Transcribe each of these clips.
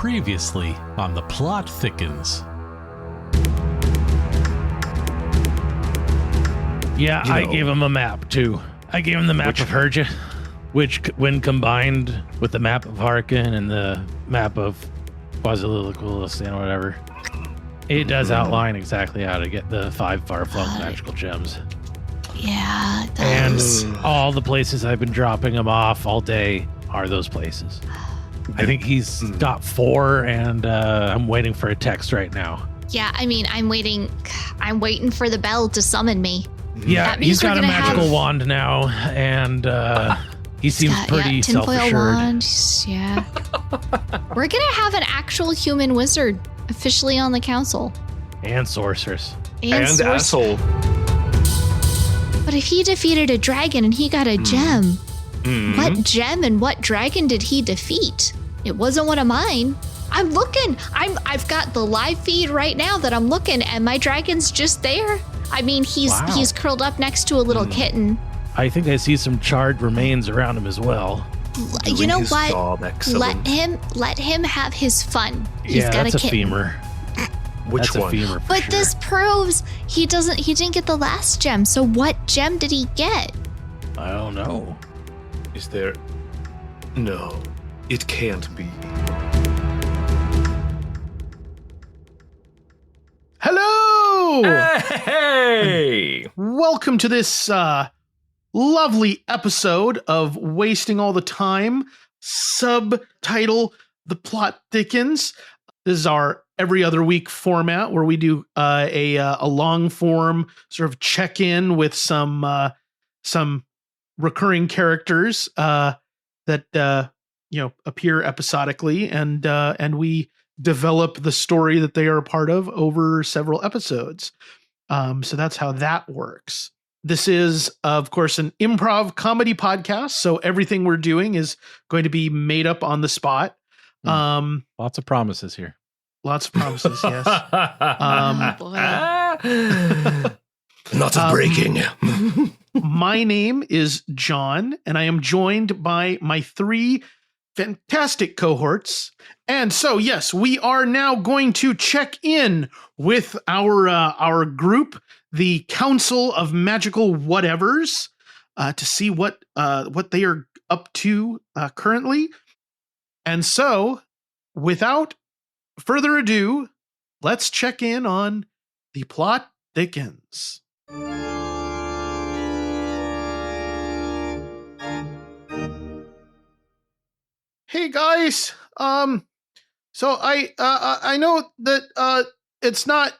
Previously on the Plot Thickens. Yeah, I gave him a map too. I gave him the map of Herja, which, when combined with the map of Harkin and the map of Quasililicus and whatever, it does outline exactly how to get the 5 far-flung magical gems. Yeah, it does. And all the places I've been dropping them off all day are those places. I think he's got 4, and I'm waiting for a text right now. Yeah, I mean, I'm waiting for the bell to summon me. Yeah, he's got a magical wand now, and he seems pretty self-assured. Wand, yeah. We're gonna have an actual human wizard officially on the council. And sorceress. And asshole. But if he defeated a dragon and he got a gem, what gem and what dragon did he defeat? It wasn't one of mine. I'm looking. I've got the live feed right now that I'm looking, and my dragon's just there. I mean, he's curled up next to a little kitten. I think I see some charred remains around him as well. You know what? Let him have his fun. He's got that's a kitten. Femur. Which one? A femur for but sure. this proves he didn't get the last gem. So what gem did he get? I don't know. Is there? No, it can't be. Hello! Hey! Welcome to this lovely episode of Wasting All the Time, subtitle The Plot Thickens. This is our every other week format where we do a long form sort of check-in with some recurring characters that appear episodically, and we develop the story that they are a part of over several episodes. So that's how that works. This is, of course, an improv comedy podcast. So everything we're doing is going to be made up on the spot. Lots of promises here. Lots of promises, yes. Lots of breaking. My name is John, and I am joined by my 3 fantastic cohorts. And so, yes, we are now going to check in with our group, the Council of Magical Whatevers, to see what they are up to currently. And so, without further ado, let's check in on the Plot Thickens. Hey guys, so I know that it's not.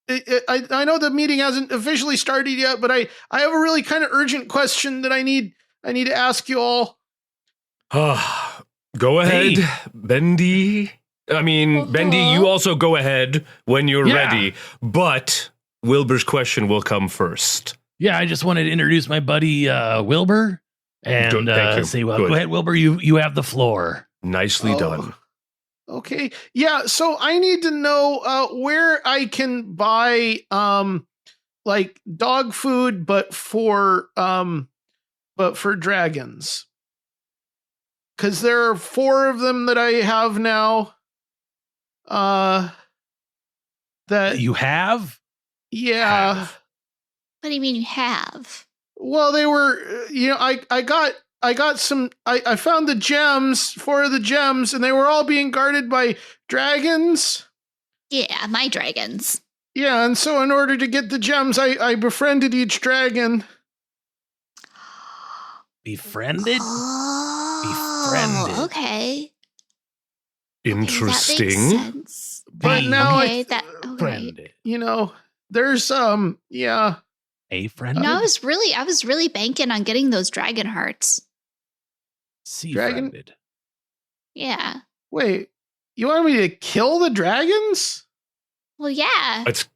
I know the meeting hasn't officially started yet, but I have a really kind of urgent question that I need to ask you all. Go ahead, Bendi. Bendi, you also go ahead when you're ready, but Wilbur's question will come first. Yeah, I just wanted to introduce my buddy Wilbur and say, well, go ahead, Wilbur, you have the floor. Nicely done. Okay. Yeah, so I need to know where I can buy like dog food but for dragons. Cuz there are 4 of them that I have now. That you have? Yeah. What do you mean you have? Well, they were, I got some, I found the gems, 4 of the gems, and they were all being guarded by dragons. Yeah, my dragons. Yeah, and so in order to get the gems, I befriended each dragon. Befriended? Oh, Befriended. Okay. Interesting. That makes sense. But now Befriended. There's yeah. A friend? No, I was really banking on getting those dragon hearts. Dragon? Friended. Yeah. Wait, you want me to kill the dragons? Well, yeah. It's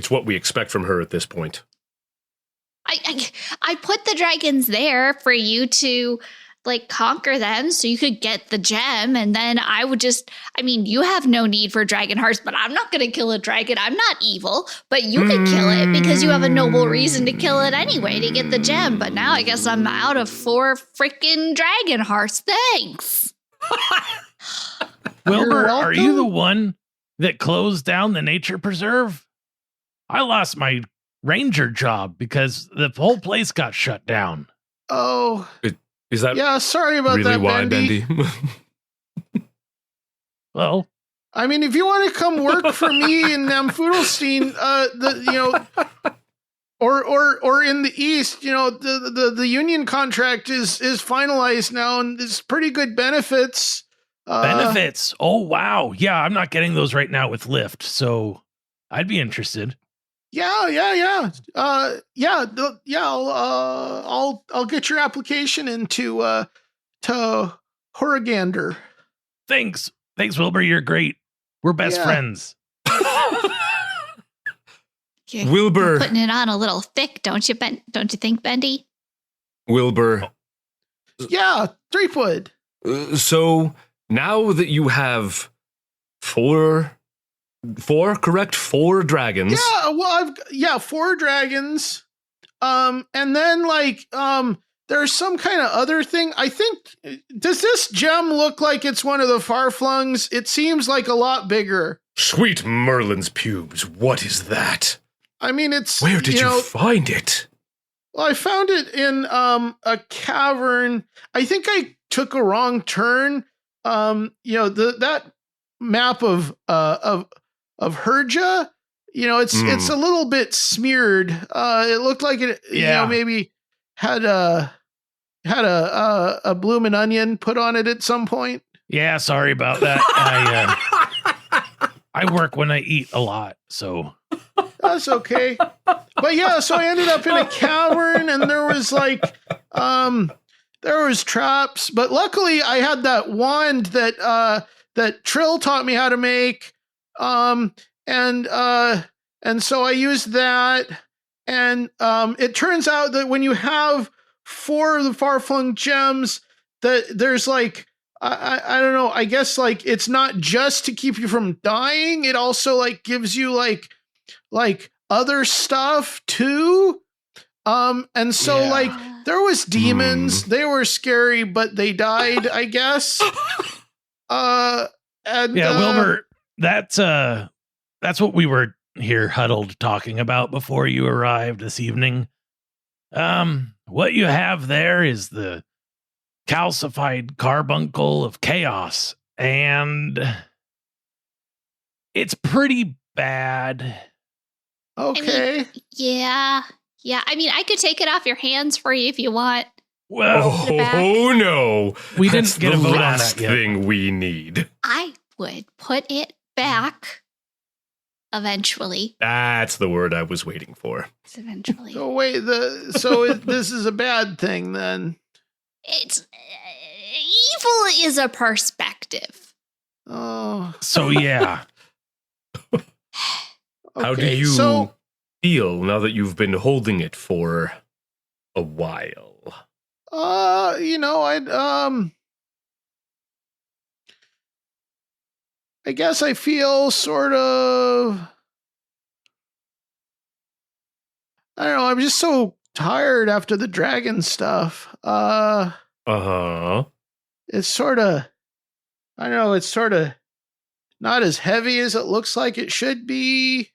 what we expect from her at this point. I put the dragons there for you to conquer them so you could get the gem, and then I would you have no need for dragon hearts, but I'm not going to kill a dragon. I'm not evil, but you could kill it because you have a noble reason to kill it anyway to get the gem. But now I guess I'm out of 4 freaking dragon hearts. Thanks. Wilbur, are you the welcome. one that closed down the nature preserve? I lost my ranger job because the whole place got shut down. Oh, Is that yeah. Sorry about really that, why, Bendi. Bendi? Well, I mean, if you want to come work for me in Namfudelstein, or in the East, the union contract is finalized now, and it's pretty good benefits. benefits. Oh, wow. Yeah, I'm not getting those right now with Lyft, so I'd be interested. Yeah. I'll get your application into to Horrigander. Thanks, Wilbur. You're great. We're best Yeah. friends. Wilbur. You're putting it on a little thick, don't you, Don't you think, Bendi? Wilbur. Yeah, Threepwood. So now that you have four dragons. Yeah, well, I've 4 dragons. And then there's some kind of other thing. I think, does this gem look like it's one of the Farflungs? It seems like a lot bigger. Sweet Merlin's pubes, what is that? I mean, it's Where did you find it? Well, I found it in a cavern. I think I took a wrong turn. That map of Herja, it's a little bit smeared. It looked like it, maybe had a bloomin' onion put on it at some point. Yeah, sorry about that. I work when I eat a lot, so That's okay. But yeah, so I ended up in a cavern, and there was there was traps, but luckily I had that wand that Trill taught me how to make. And so I used that, and it turns out that when you have 4 of the Farflung gems, that there's I don't know, I guess it's not just to keep you from dying, it also gives you other stuff too. And so there was demons, they were scary, but they died, I guess. Wilbur, that's what we were here huddled talking about before you arrived this evening. What you have there is the calcified carbuncle of chaos, and it's pretty bad. Okay. Yeah. I mean, I could take it off your hands for you if you want. Well, Oh no, we that's didn't get the a vote on last that yet. thing we need. I would put it back eventually. That's the word I was waiting for. Eventually. So wait, this is a bad thing then. It's evil is a perspective. Oh. So yeah. How do Okay, you feel now that you've been holding it for a while? I guess I feel sort of, I don't know, I'm just so tired after the dragon stuff. It's sort of, I don't know, it's sort of not as heavy as it looks like it should be.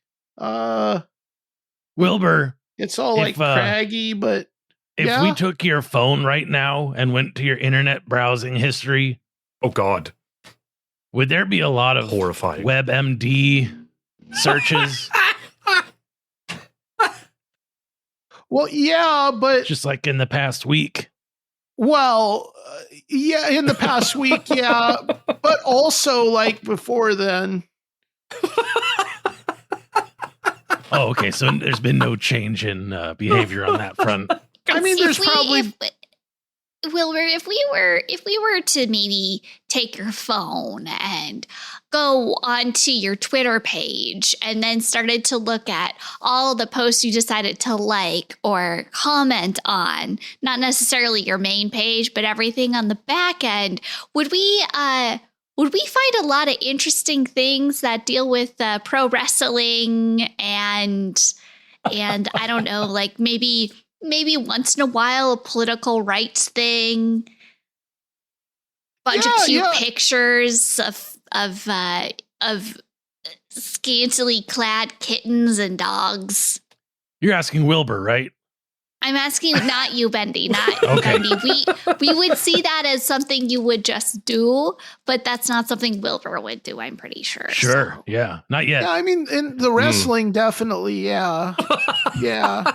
Wilbur, It's all craggy, but if we took your phone right now and went to your internet browsing history, Oh God, would there be a lot of horrifying. WebMD searches? well, yeah, but Just like in the past week. well, yeah, in the past week, yeah, but also before then. Oh, okay. So there's been no change in behavior on that front. I mean, there's probably. Wilbur, if we were to maybe take your phone and go onto your Twitter page and then started to look at all the posts you decided to like or comment on, not necessarily your main page, but everything on the back end, would we find a lot of interesting things that deal with pro wrestling and I don't know, maybe once in a while a political rights thing, bunch of cute pictures of of scantily clad kittens and dogs. You're asking Wilbur, right? I'm asking not you, Bendi, not Okay. Bendi. We would see that as something you would just do, but that's not something Wilbur would do, I'm pretty sure. Sure. So. Yeah. Not yet. Yeah, I mean, in the wrestling, definitely, yeah. Yeah.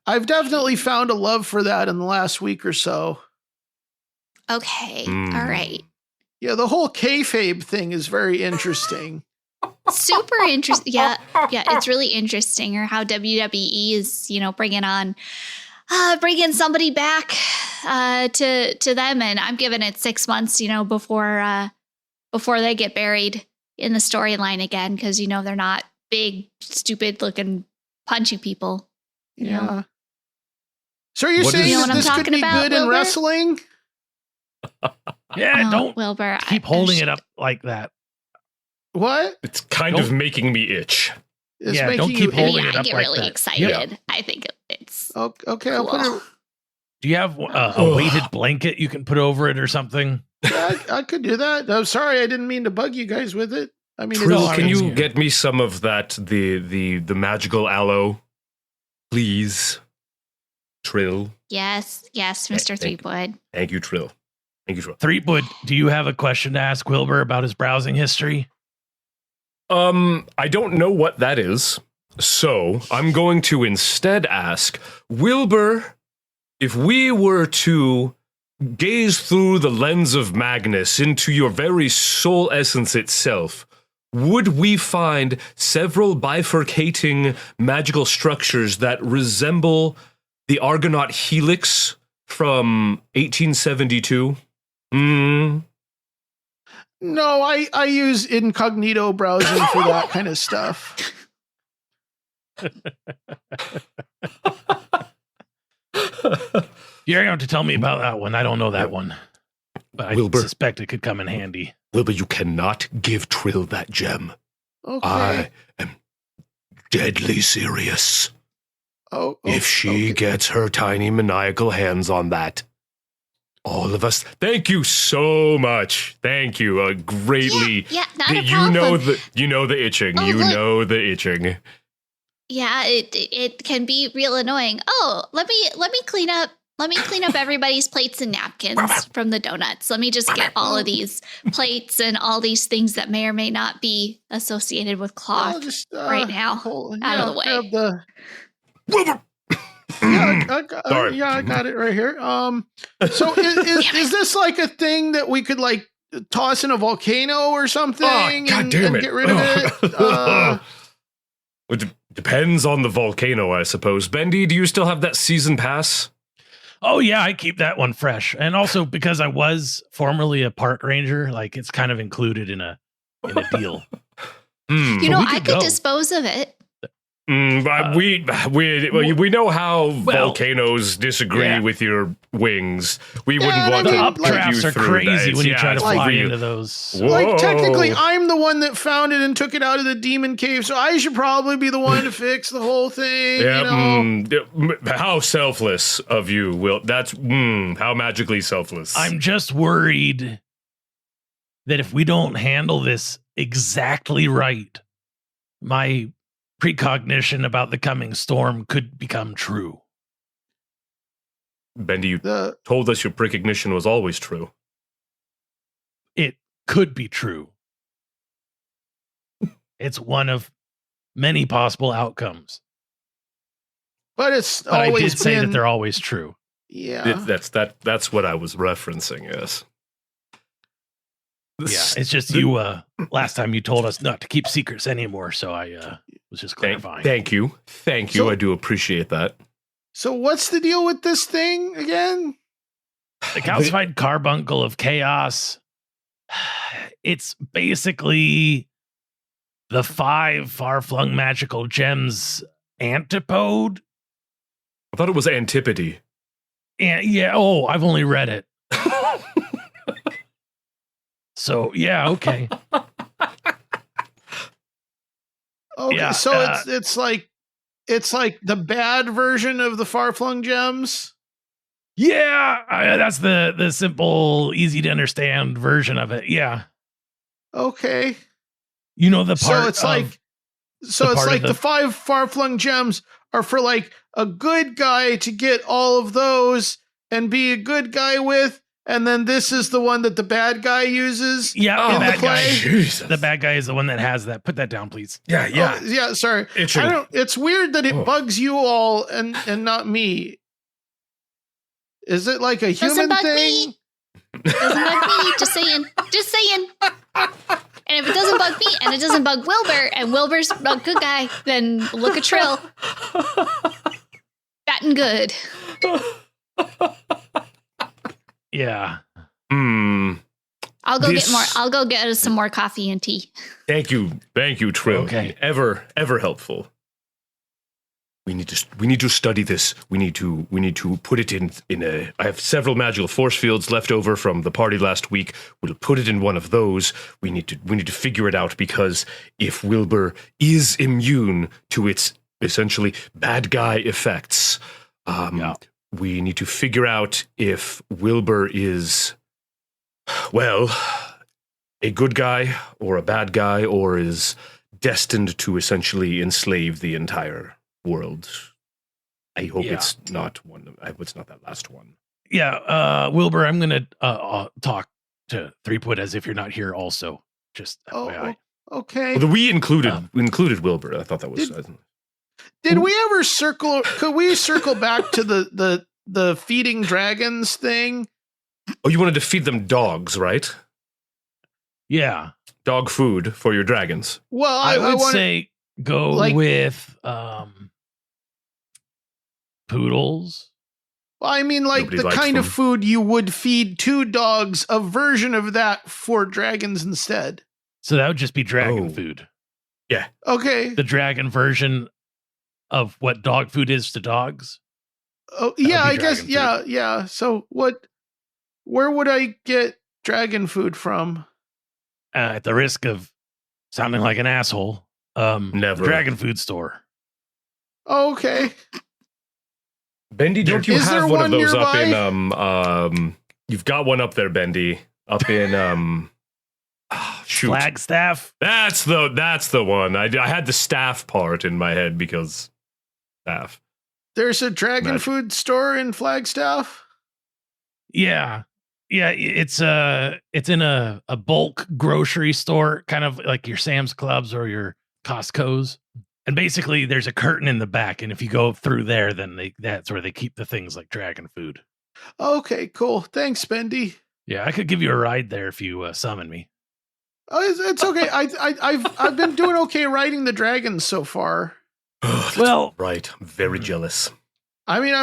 I've definitely found a love for that in the last week or so. Okay. All right. Yeah, the whole kayfabe thing is very interesting. Super interesting. Yeah, it's really interesting. Or how WWE is, bringing somebody back to them, and I'm giving it 6 months, before they get buried in the storyline again, because they're not big, stupid looking, punchy people. You know? So you're saying You know that what this I'm could talking be about, good in Wilbur? wrestling? Yeah. Oh, Don't Wilbur. keep holding it up like that. What? It's kind of making me itch. It's Yeah, making don't keep you holding I it up get like really that. excited. I think it's Okay, I'll put cool. it. Do you have a weighted blanket you can put over it or something? Yeah, I could do that. I'm sorry, I didn't mean to bug you guys with it. I mean, Trill, I can mean, you yeah. get me some of that, the magical aloe, please? Trill. yes, Mr. thank you. Threepwood. Thank you, Trill. Thank you, Trill. Threepwood, do you have a question to ask Wilbur about his browsing history? I don't know what that is, so I'm going to instead ask Wilbur, if we were to gaze through the lens of Magnus into your very soul essence itself, would we find several bifurcating magical structures that resemble the Argonaut Helix from 1872? no, I use incognito browsing for that kind of stuff. You're going to have to tell me about that one. I don't know that one. But I Wilbur. suspect it could come in handy. Wilbur, you cannot give Trill that gem. Okay. I am deadly serious. Oh, If she okay. gets her tiny maniacal hands on that, all of us. Thank you so much. Thank you. Greatly. Yeah, not a you problem. know the itching. Oh, you look. know the itching. Yeah, it can be real annoying. Oh, let me clean up. Let me clean up everybody's plates and napkins from the donuts. Let me just get all of these plates and all these things that may or may not be associated with I'll cloth just, right now. Out of the way. grab the- Wilbur. Sorry. I got it right here. So is this like a thing that we could like toss in a volcano or something? Oh, God damn and it. get rid of it? It depends on the volcano, I suppose. Bendi, do you still have that season pass? Oh, yeah, I keep that one fresh. And also because I was formerly a park ranger, like it's kind of included in a deal. Hmm. You know, we I could could go. dispose of it. But we know how well, volcanoes disagree yeah. with your wings. We Yeah, wouldn't I want mean, to like- put you Updrafts are through crazy that. when you try to it's fly real. into those. Whoa. Like technically, I'm the one that found it and took it out of the demon cave, so I should probably be the one to fix the whole thing. Yeah, You know? how selfless of you, Will. That's how magically selfless. I'm just worried that if we don't handle this exactly right, my precognition about the coming storm could become true. Bendi, you The told us your precognition was always true. It could be true. It's one of many possible outcomes. but it's But I always did say that been- they're always true. Yeah. That's what I was referencing. Yes. Yeah, it's just you. Last time you told us not to keep secrets anymore, so I was just clarifying. Thank you. So- I do appreciate that. So what's the deal with this thing again? The calcified carbuncle of chaos. It's basically the 5 far-flung magical gems antipode. I thought it was Antipode. And yeah, I've only read it. So yeah, okay. Okay, Yeah, so it's like the bad version of the far-flung gems. Yeah, that's the simple, easy to understand version of it. Yeah. Okay. You know the part. So it's like, the 5 far-flung gems are for like a good guy to get all of those and be a good guy with, and then this is the one that the bad guy uses. Yeah, in the the bad guy. Jesus. The bad guy is the one that has that. Put that down, please. Yeah, yeah. Oh, yeah. Sorry, Itching. It's weird that it Oh. bugs you all and not me. Is it like a Doesn't human bug thing? me. Doesn't bug me. Just saying. Just saying. And if it doesn't bug me and it doesn't bug Wilbur and Wilbur's a good guy, then look at Trill. Fat and good. Yeah. I'll go This- get more. I'll go get us some more coffee and tea. Thank you, Trill. Okay. Ever helpful. We need to study this. We need to put it in a. I have several magical force fields left over from the party last week. We'll put it in one of those. We need to figure it out, because if Wilbur is immune to its essentially bad guy effects, we need to figure out if Wilbur is, well, a good guy or a bad guy, or is destined to essentially enslave the entire world. I hope it's not one. I hope it's not that last one. Yeah, Wilbur, I'm going to talk to Threepwood as if you're not here also. Just FYI. Okay. Well, we included Wilbur. I thought that was. Did we ever circle? Could we circle back to the feeding dragons thing? Oh, you wanted to feed them dogs, right? Yeah. Dog food for your dragons. Well, I would wanna- say go like- with poodles. Well, I mean, like Nobody the likes kind of them. food you would feed to dogs, a version of that for dragons instead. So that would just be dragon Oh. food. Okay. The dragon version of what dog food is to dogs. Oh, would yeah, be I guess. dragon Yeah. So where would I get dragon food from? At the risk of sounding like an asshole, Never. dragon food store. Oh, okay. Bendy, don't you Is there have one of one those up nearby? in you've got one up there, Bendy. Up in shoot. Flagstaff. That's the one. I had the staff part in my head because staff. There's a dragon Magic. food store in Flagstaff. Yeah. It's in a bulk grocery store, kind of like your Sam's Clubs or your Costco's. And basically there's a curtain in the back, and if you go through there, then that's where they keep the things like dragon food. Okay, cool. Thanks, Bendi. Yeah, I could give you a ride there if you summon me. Oh, it's okay. I've been doing okay riding the dragons so far. Well, Right. I'm very jealous. I mean,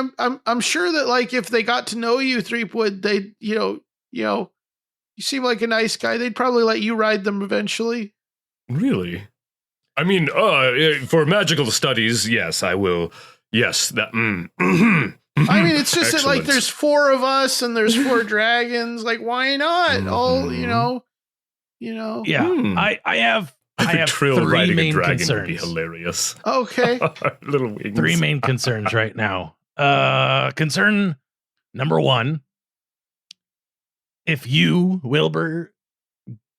I'm sure that like if they got to know you, Threepwood, they you seem like a nice guy. They'd probably let you ride them eventually. Really? I mean, for magical studies, yes, I will. Yes, that. I mean, it's just that like Excellent. there's 4 of us and there's 4 dragons. Like, why not? All yeah. I have Trill 3 riding a main dragon would concerns. be hilarious. Okay. Little wings. 3 main concerns right now. Concern number 1: if you, Wilbur,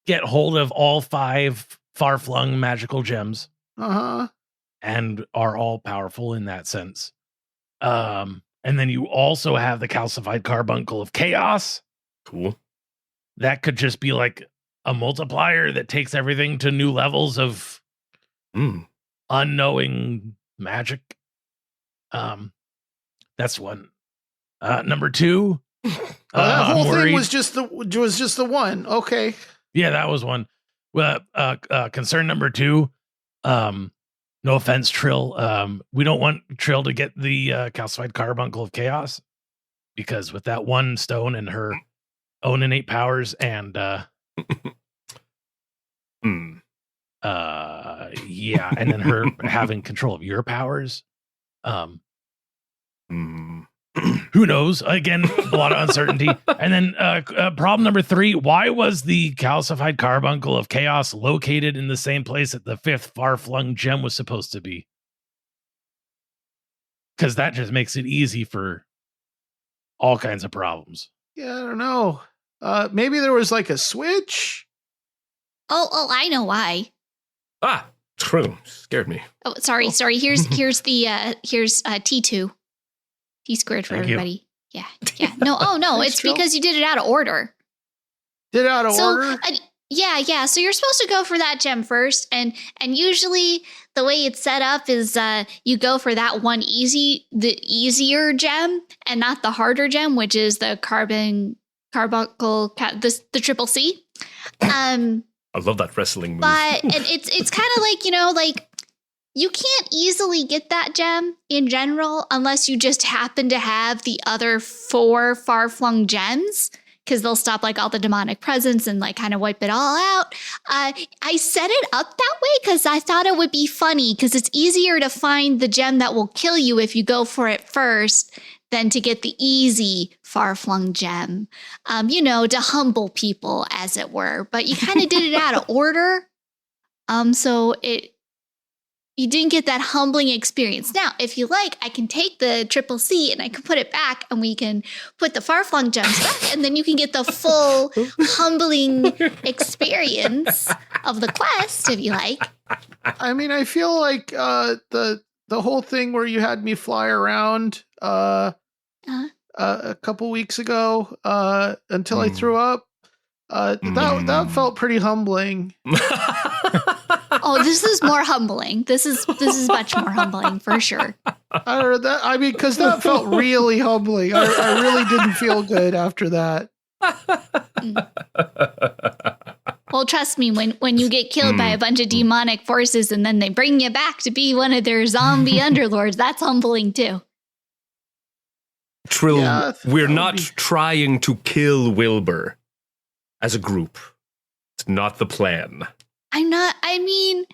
get hold of all 5 far-flung magical gems Uh-huh. and are all powerful in that sense, and then you also have the calcified carbuncle of chaos, Cool. that could just be like a multiplier that takes everything to new levels of unknowing magic. That's one. Number 2, That I'm whole thing worried- was just the one. Okay. Yeah, that was one. Well, concern number 2, no offense, Trill. We don't want Trill to get the calcified carbuncle of chaos, because with that 1 stone and her own innate powers and yeah, and then her having control of your powers, who knows? Again, a lot of uncertainty. And then problem number 3, why was the calcified carbuncle of chaos located in the same place that the 5th far-flung gem was supposed to be? Because that just makes it easy for all kinds of problems. Yeah, I don't know. Maybe there was like a switch. Oh, I know why. Ah, Trill. Scared me. Oh, sorry. Here's T2. T squared for Thank you. everybody. Yeah. No, Thanks, it's Trill. because you did it out of order. Did it out of order? Yeah. So you're supposed to go for that gem first, and usually the way it's set up is you go for that one the easier gem, and not the harder gem, which is the the triple C. I love that wrestling move. But and it's kind of like, like you can't easily get that gem in general unless you just happen to have the other 4 far-flung gems, because they'll stop like all the demonic presence and like kind of wipe it all out. I set it up that way because I thought it would be funny, because it's easier to find the gem that will kill you if you go for it first than to get the easy far-flung gem, to humble people, as it were. But you kind of did it out of order. So you didn't get that humbling experience. Now, if you like, I can take the triple C and I can put it back, and we can put the far-flung gems back, and then you can get the full humbling experience of the quest, if you like. I mean, I feel like the whole thing where you had me fly around a couple weeks ago until I threw up, that felt pretty humbling. Oh, this is more humbling. This is much more humbling for sure. I don't know that. I mean, because that felt really humbling. I really didn't feel good after that. Well, trust me, when you get killed by a bunch of demonic forces and then they bring you back to be one of their zombie underlords, that's humbling too. Trill, Yeah, we're that would not be- trying to kill Wilbur as a group. It's not the plan. I mean,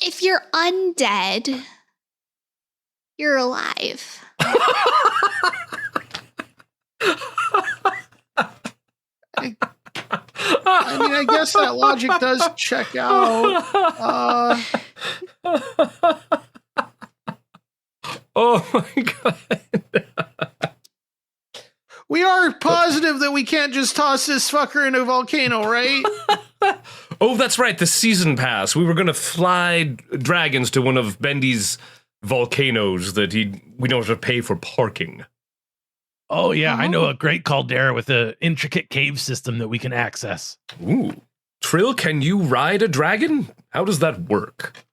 if you're undead, you're alive. I mean, I guess that logic does check out. Oh my god. We are positive that we can't just toss this fucker in a volcano, right? Oh, that's right, the season pass. We were going to fly dragons to one of Bendi's volcanoes that we don't have to pay for parking. Oh, yeah. I know a great caldera with an intricate cave system that we can access. Ooh. Trill, can you ride a dragon? How does that work?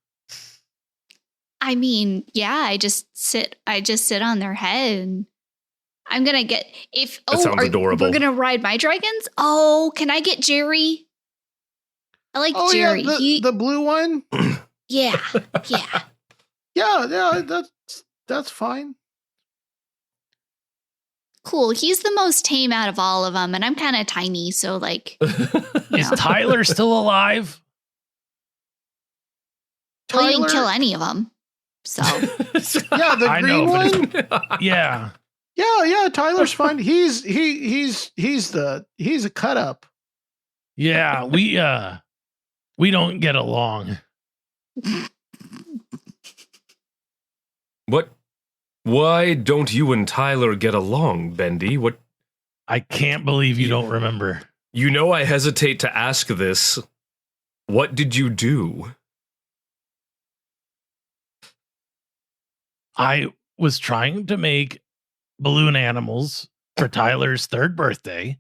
I mean, yeah, I just sit on their head, and I'm gonna get sounds adorable. We're gonna ride my dragons. Oh, can I get Jerry? I like Oh Jerry. yeah, the blue one. Yeah. Yeah, that's fine. Cool. He's the most tame out of all of them, and I'm kind of tiny, so like, Is Tyler still alive? well, you didn't Tyler- kill any of them. So Yeah, the I green know, one. but Yeah. Yeah, Tyler's fine. He's a cut up. Yeah. We don't get along. What? Why don't you and Tyler get along, Bendi? What? I can't believe you don't remember. You know I hesitate to ask this. What did you do? I was trying to make balloon animals for Tyler's 3rd birthday.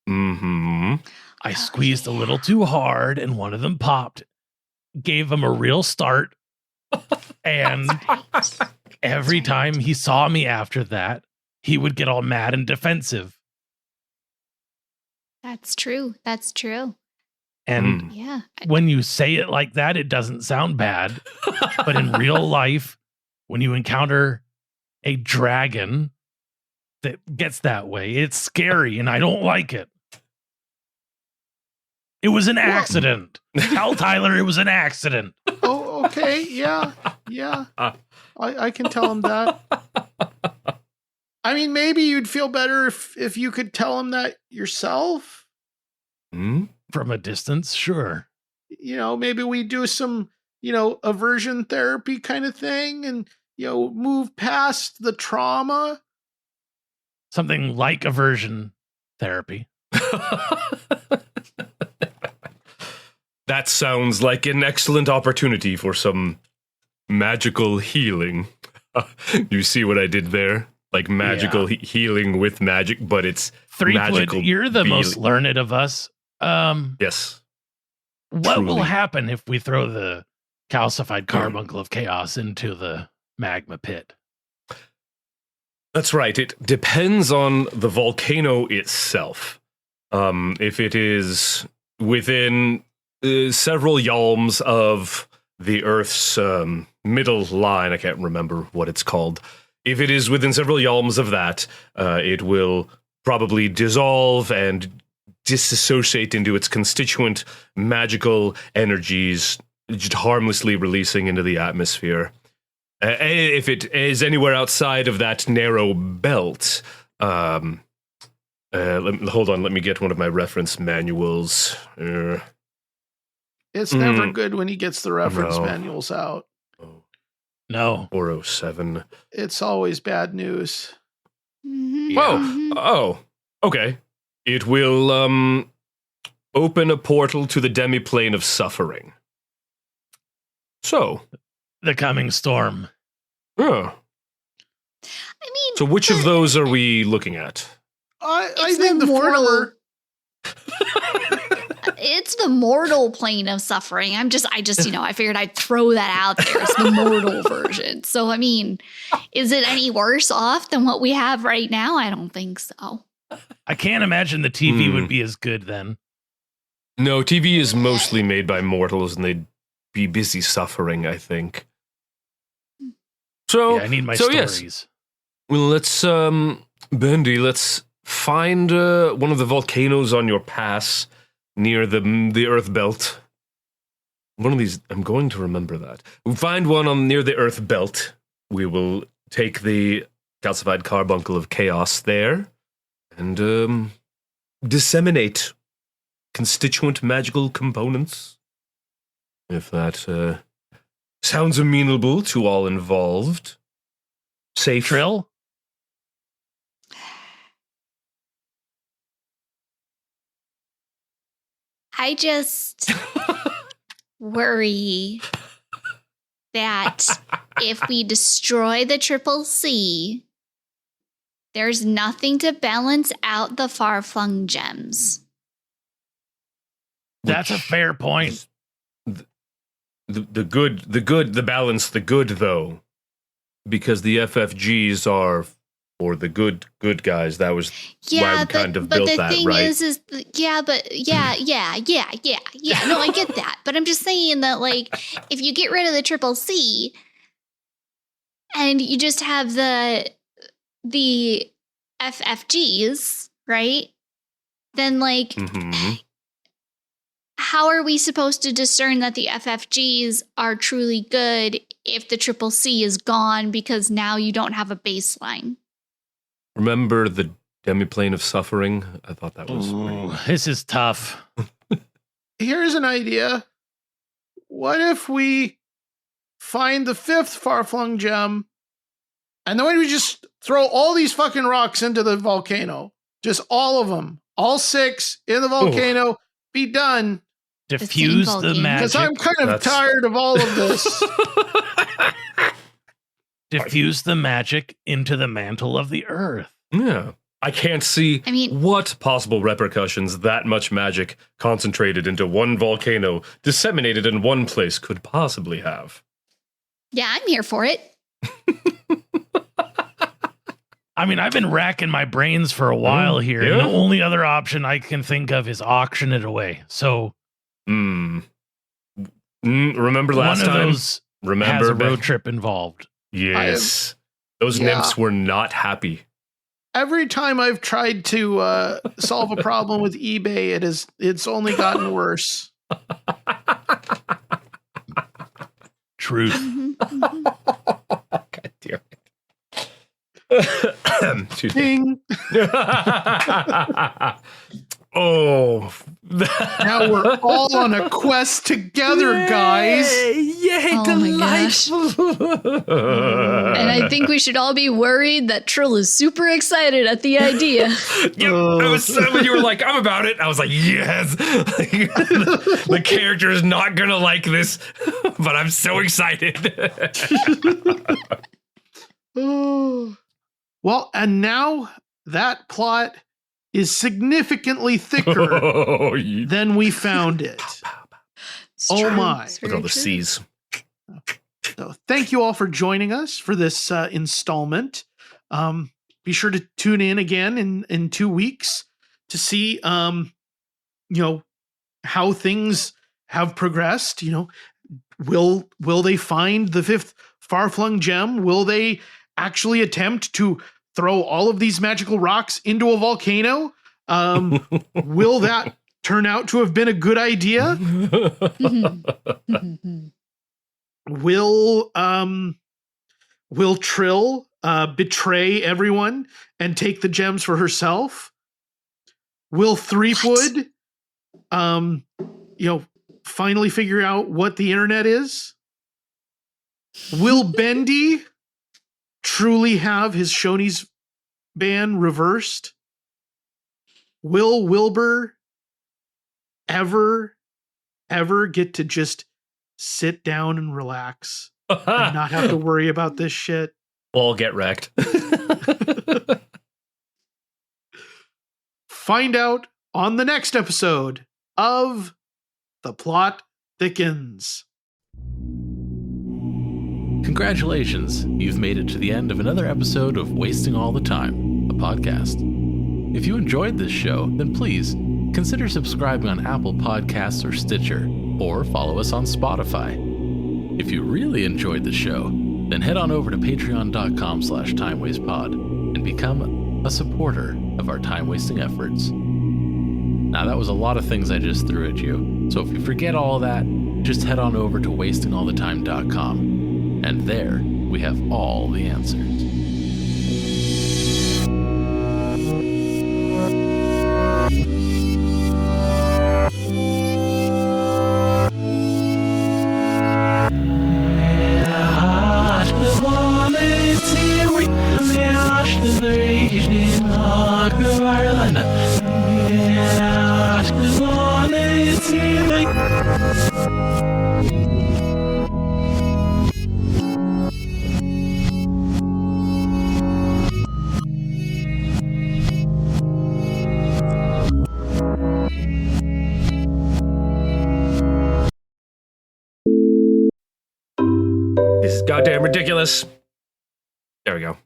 Mm-hmm. I squeezed a little too hard and one of them popped. Gave him a real start. And every time he saw me after that, he would get all mad and defensive. that's true. That's true. And Yeah. when you say it like that, it doesn't sound bad. But in real life, when you encounter a dragon that gets that way, it's scary and I don't like it. It was an accident. Tell Tyler it was an accident. Oh, okay. Yeah. I can tell him that. I mean, maybe you'd feel better if you could tell him that yourself. Hmm? From a distance, sure. Maybe we do some, aversion therapy kind of thing and, move past the trauma. Something like aversion therapy. That sounds like an excellent opportunity for some magical healing. You see what I did there? Like magical healing with magic, but it's Threepwood, magical. you're the most learned of us. Yes. What Truly. will happen if we throw the calcified carbuncle of chaos into the magma pit? That's right. It depends on the volcano itself. If it is within several yalms of the Earth's middle line, I can't remember what it's called. If it is within several yalms of that, it will probably dissolve and disassociate into its constituent magical energies, just harmlessly releasing into the atmosphere. If it is anywhere outside of that narrow belt, hold on, let me get one of my reference manuals. It's never good when he gets the reference manuals out. No. 407. It's always bad news. Oh, okay. It will open a portal to the demiplane of suffering. So, The coming storm. oh. I mean, So which of those are we looking at? I think the former. It's the mortal plane of suffering. I figured I'd throw that out there. It's the mortal version. So, I mean, is it any worse off than what we have right now? I don't think so. I can't imagine the TV would be as good then. No, TV is mostly made by mortals, and they'd be busy suffering, I think. So, I need my Yes. stories. Well, let's, Bendi, let's find one of the volcanoes on your pass near the Earth belt. One of these, I'm going to remember that. We'll find one near the Earth belt. We will take the calcified carbuncle of chaos there and disseminate constituent magical components. If that sounds amenable to all involved. Safe. Trill? I just worry that if we destroy the Triple C, there's nothing to balance out the far-flung gems. That's a fair point. The balance, though, because the FFGs are for the good guys. That was why we kind of built that, right? But the thing is yeah. No, I get that. But I'm just saying that, like, if you get rid of the Triple C and you just have the FFGs, right? Then, like, how are we supposed to discern that the FFGs are truly good if the Triple C is gone because now you don't have a baseline? Remember the demiplane of suffering? I thought that was... This is tough. Here's an idea. What if we find the fifth far-flung gem, and then we just throw all these fucking rocks into the volcano? Just all of them. All 6 in the volcano. Be done. Diffuse the magic. Because I'm kind of tired of all of this. Diffuse the magic into the mantle of the earth. Yeah. I can't see what possible repercussions that much magic concentrated into one volcano, disseminated in one place, could possibly have. Yeah, I'm here for it. I mean, I've been racking my brains for a while here, and the only other option I can think of is auction it away. So, remember last time? One of those has a road trip involved. Yes. Those nymphs were not happy. Every time I've tried to solve a problem with eBay, it's only gotten worse. Truth. God damn it. Ding. Oh, Now we're all on a quest together, guys. Yay, Oh my gosh. And I think we should all be worried that Trill is super excited at the idea. Yep, I was when you were like, I'm about it. I was like, yes. The character is not gonna like this, but I'm so excited. Well, and now that plot is significantly thicker than we found it. It's Oh true. my. It's Look very at all the true. C's. So thank you all for joining us for this installment. Be sure to tune in again in 2 weeks to see, how things have progressed. Will they find the 5th far-flung gem? Will they actually attempt to throw all of these magical rocks into a volcano? Will that turn out to have been a good idea? Will Trill betray everyone and take the gems for herself? Will Threepwood finally figure out what the internet is? Will Bendi truly have his Shoney's ban reversed? Will Wilbur ever get to just sit down and relax and not have to worry about this shit? All get wrecked. Find out on the next episode of The Plot Thickens. Congratulations, you've made it to the end of another episode of Wasting All the Time, a podcast. If you enjoyed this show, then please consider subscribing on Apple Podcasts or Stitcher, or follow us on Spotify. If you really enjoyed the show, then head on over to patreon.com/timewastepod and become a supporter of our time-wasting efforts. Now that was a lot of things I just threw at you, so if you forget all that, just head on over to wastingallthetime.com. And there, we have all the answers. This is goddamn ridiculous. There we go.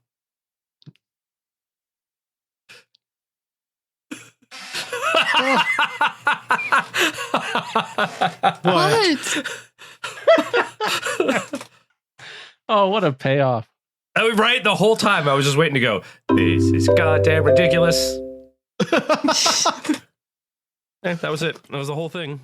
What? Oh, what a payoff. Right? The whole time I was just waiting to go, this is goddamn ridiculous. That was it. That was the whole thing.